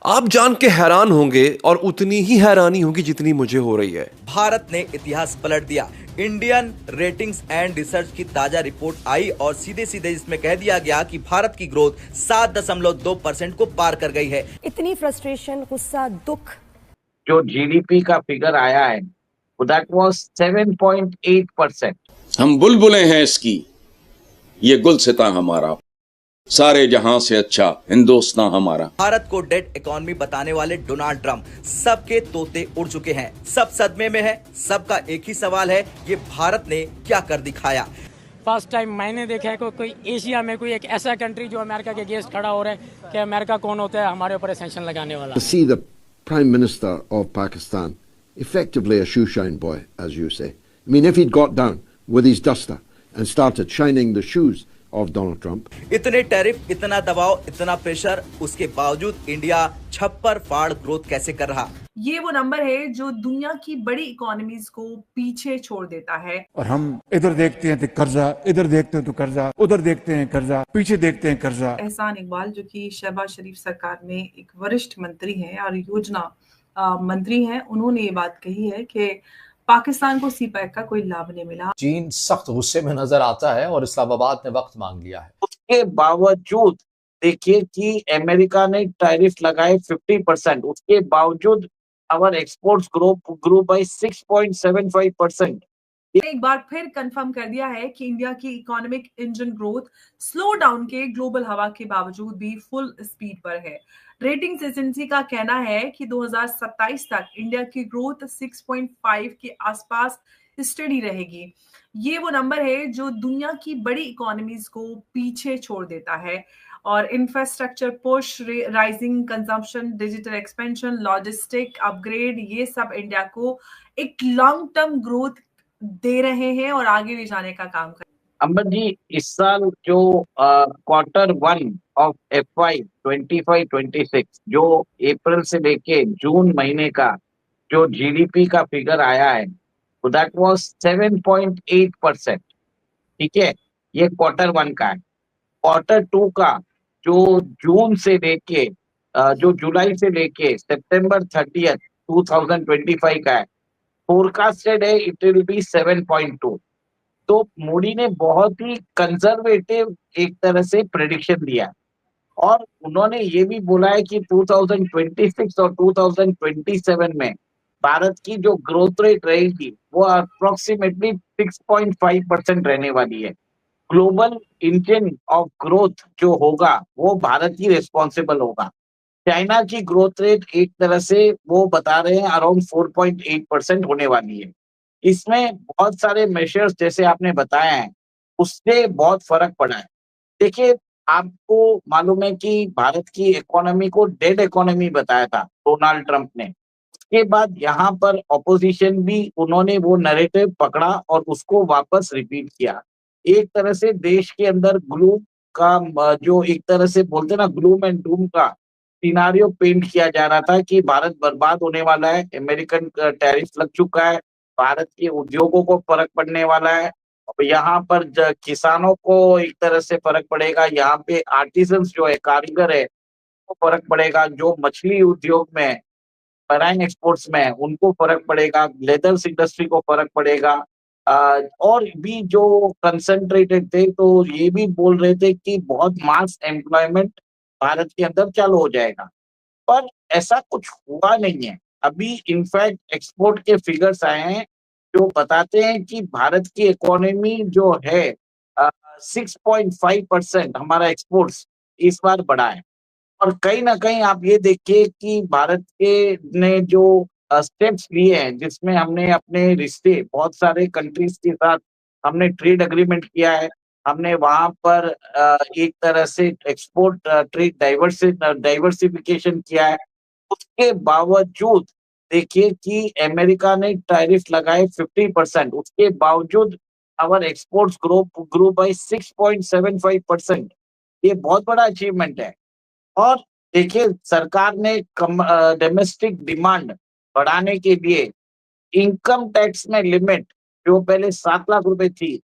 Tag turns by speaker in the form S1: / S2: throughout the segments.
S1: आप जान के हैरान होंगे और उतनी ही हैरानी होगी जितनी मुझे हो रही है।
S2: भारत ने इतिहास पलट दिया। इंडियन रेटिंग्स एंड रिसर्च की ताजा रिपोर्ट आई और सीधे सीधे इसमें कह दिया गया कि भारत की ग्रोथ 7.2% को पार कर गई है।
S3: इतनी फ्रस्ट्रेशन, गुस्सा, दुख।
S4: जो जीडीपी का फिगर आया है दैट वाज 7.8%।
S5: हम बुलबुलें हैं इसकी, ये गुलसिता हमारा, सारे जहां से अच्छा हिंदुस्तान हमारा।
S2: भारत को डेड इकोनॉमी बताने वाले डोनाल्ड ट्रंप सबके तोते उड़ चुके हैं, सब सदमे में है। सबका एक ही सवाल है, ये भारत ने क्या कर दिखाया।
S6: फर्स्ट टाइम मैंने देखा है कोई एशिया में कोई एक ऐसा कंट्री जो अमेरिका के अगेंस्ट खड़ा हो रहा है कि अमेरिका कौन होता है हमारे ऊपर सैंक्शन लगाने वाला।
S7: See the Prime Minister of Pakistan, effectively a shoeshine boy, as you say. I mean, if he'd got down with his duster and started shining the shoes of Donald Trump.
S2: इतने tariff, इतना दबाव, इतना pressure, उसके बावजूद India छप्पर फाड़ growth कैसे कर रहा।
S8: ये वो नंबर है जो दुनिया की बड़ी इकोनॉमीज को पीछे छोड़ देता है।
S9: और हम इधर देखते हैं तो कर्जा, इधर देखते हैं तो कर्जा, उधर देखते हैं कर्जा, पीछे देखते हैं कर्जा।
S8: एहसान इकबाल, जो कि शहबाज शरीफ सरकार में एक वरिष्ठ मंत्री हैं और योजना मंत्री हैं, उन्होंने ये बात कही है कि पाकिस्तान को सीपैक का कोई लाभ नहीं मिला।
S10: चीन सख्त गुस्से में नजर आता है और इस्लामाबाद ने वक्त मांग लिया है।
S4: उसके बावजूद देखिए कि अमेरिका ने टैरिफ लगाए 50%, उसके बावजूद आवर एक्सपोर्ट्स ग्रो बाय 6.75%।
S8: एक बार फिर कंफर्म कर दिया है कि इंडिया की economic engine growth slow down के ग्लोबल हवा के बावजूद भी फुल स्पीड पर है। रेटिंग्स एजेंसी का कहना है कि 2027 तक इंडिया की ग्रोथ 6.5 के आसपास स्टडी रहेगी। ये वो नंबर है जो दुनिया की बड़ी इकोनॉमीज को पीछे छोड़ देता है। और infrastructure push, rising consumption, digital expansion, logistic upgrade, ये सब इंडिया को एक लॉन्ग टर्म ग्रोथ दे रहे हैं और आगे ले जाने का काम कर।
S4: अंबर जी, इस साल जो Q1 ऑफ FY 25-26 जो अप्रैल से लेके जून महीने का जो जीडीपी का फिगर आया है दैट वाज 7.8%। ठीक है, ये Q1 का है। Q2 का जो जून से लेके जो जुलाई से लेके सितंबर 30 2025 का है, फोरकास्टेड है इट विल बी 7.2। तो मोदी ने बहुत ही कंजर्वेटिव एक तरह से प्रेडिक्शन दिया और उन्होंने ये भी बोला है कि 2026 और 2027 में भारत की जो ग्रोथ रेट रहेगी वो अप्रोक्सीमेटली 6.5% रहने वाली है। ग्लोबल इंजन ऑफ ग्रोथ जो होगा वो भारत ही रिस्पॉन्सिबल होगा। चाइना की ग्रोथ रेट एक तरह से वो बता रहे हैं अराउंड 4.8% होने वाली है। इसमें बहुत सारे मेजर्स जैसे आपने बताया है उससे बहुत फर्क पड़ा है। देखिए, आपको मालूम है कि भारत की इकोनॉमी को डेड इकोनॉमी बताया था डोनाल्ड ट्रंप ने। उसके बाद यहाँ पर ऑपोजिशन भी उन्होंने वो नैरेटिव पकड़ा और उसको वापस रिपीट किया। एक तरह से देश के अंदर ग्लूम का जो एक तरह से बोलते ना ग्लूम एंड डूम का सिनारियो पेंट किया जा रहा था कि भारत बर्बाद होने वाला है, अमेरिकन टैरिफ लग चुका है, भारत के उद्योगों को फर्क पड़ने वाला है, यहाँ पर किसानों को एक तरह से फर्क पड़ेगा, यहाँ पे आर्टिजन्स जो है कारीगर है वो फर्क पड़ेगा, जो मछली उद्योग में मराइन एक्सपोर्ट्स में उनको फर्क पड़ेगा, लेदर्स इंडस्ट्री को फर्क पड़ेगा। और भी जो कंसंट्रेटेड थे तो ये भी बोल रहे थे कि बहुत मास एम्प्लॉयमेंट भारत के अंदर चालू हो जाएगा, पर ऐसा कुछ हुआ नहीं है। अभी इनफैक्ट एक्सपोर्ट के फिगर्स आए हैं जो बताते हैं कि भारत की इकोनॉमी जो है 6.5% हमारा एक्सपोर्ट्स इस बार बढ़ा है। और कहीं ना कहीं आप ये देखिए कि भारत के ने जो स्टेप्स लिए हैं जिसमें हमने अपने रिश्ते बहुत सारे कंट्रीज के साथ हमने ट्रेड एग्रीमेंट किया है, हमने वहां पर एक तरह से एक्सपोर्ट ट्रेड डाइवर्सिफिकेशन किया है। उसके बावजूद देखिए कि अमेरिका ने टैरिफ लगाए 50%, उसके बावजूद आवर एक्सपोर्ट्स ग्रो बाय 6.75%। ये बहुत बड़ा अचीवमेंट है। और देखिए, सरकार ने डोमेस्टिक डिमांड बढ़ाने के लिए इनकम टैक्स में लिमिट जो पहले 7 लाख रुपए थी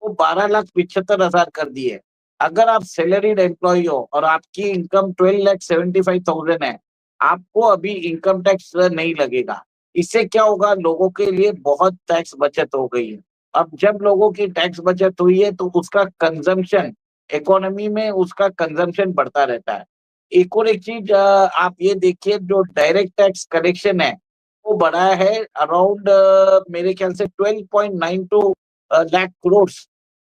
S4: वो 12,75,000 कर दी है। अगर आप सैलरीड एम्प्लॉय हो और आपकी इनकम 12,75,000 है, आपको अभी इनकम टैक्स नहीं लगेगा। इससे क्या होगा, लोगों के लिए बहुत टैक्स बचत हो गई है। अब जब लोगों की टैक्स बचत हुई है तो उसका कंजम्पशन, इकोनॉमी में उसका कंजम्पशन बढ़ता रहता है। एक और एक चीज आप ये देखिए, जो डायरेक्ट टैक्स कलेक्शन है वो बढ़ा है अराउंड मेरे ख्याल से 12.92 लाख करोड़।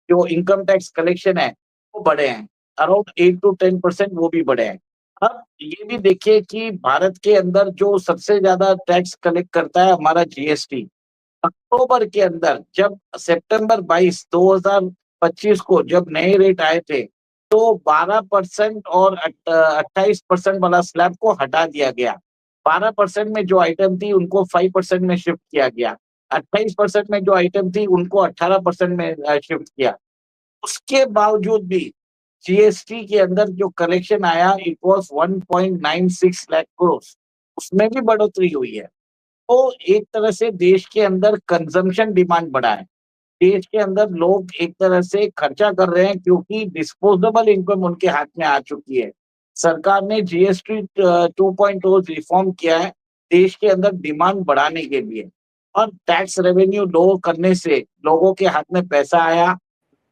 S4: जो इनकम टैक्स कलेक्शन है वो बढ़े हैं, अराउंड 8 to 10% वो भी बढ़े हैं। अब ये भी देखिए कि भारत के अंदर जो सबसे ज्यादा टैक्स कलेक्ट करता है हमारा जीएसटी। अक्टूबर के अंदर जब सितंबर 22 2025 को जब नए रेट आए थे तो 12% और 28% वाला स्लैब को हटा दिया गया। 12% में जो आइटम थी उनको 5% में शिफ्ट किया गया। 28% में जो आइटम थी उनको 18% में शिफ्ट किया। उसके बावजूद भी जीएसटी के अंदर जो कलेक्शन आया इट वाज 1.96 लाख करोड़, उसमें भी बढ़ोतरी हुई है। तो एक तरह से देश के अंदर कंजम्पशन डिमांड बढ़ा है। देश के अंदर लोग एक तरह से खर्चा कर रहे हैं क्योंकि डिस्पोजेबल इनकम उनके हाथ में आ चुकी है। सरकार ने जीएसटी 2.0 रिफॉर्म किया है देश के अंदर डिमांड बढ़ाने के लिए, और टैक्स रेवेन्यू लो करने से लोगों के हाथ में पैसा आया,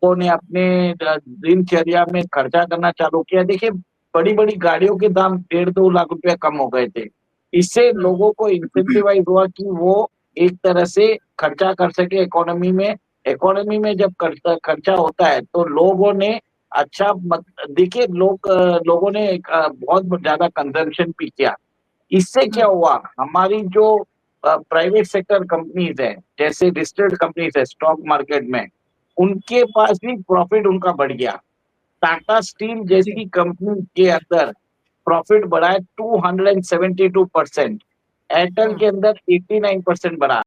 S4: लोगों ने अपने दिनचर्या में खर्चा करना चालू किया। देखिए, बड़ी बड़ी गाड़ियों के दाम 1.5-2 लाख रुपया कम हो गए थे। इससे लोगों को इंसेंटिवाइज हुआ कि वो एक तरह से खर्चा कर सके इकोनॉमी में। इकोनॉमी में जब खर्चा होता है तो लोगों ने अच्छा देखिए, लोगों ने बहुत ज्यादा कंजम्पशन भी किया। इससे क्या हुआ, हमारी जो प्राइवेट सेक्टर कंपनीज है, जैसे लिस्टेड कंपनीज है स्टॉक मार्केट में, उनके पास भी प्रॉफिट उनका बढ़ गया। टाटा स्टील जैसी कंपनी के अंदर प्रॉफिट बढ़ा है 272%। एयरटेल के अंदर 89% बढ़ा।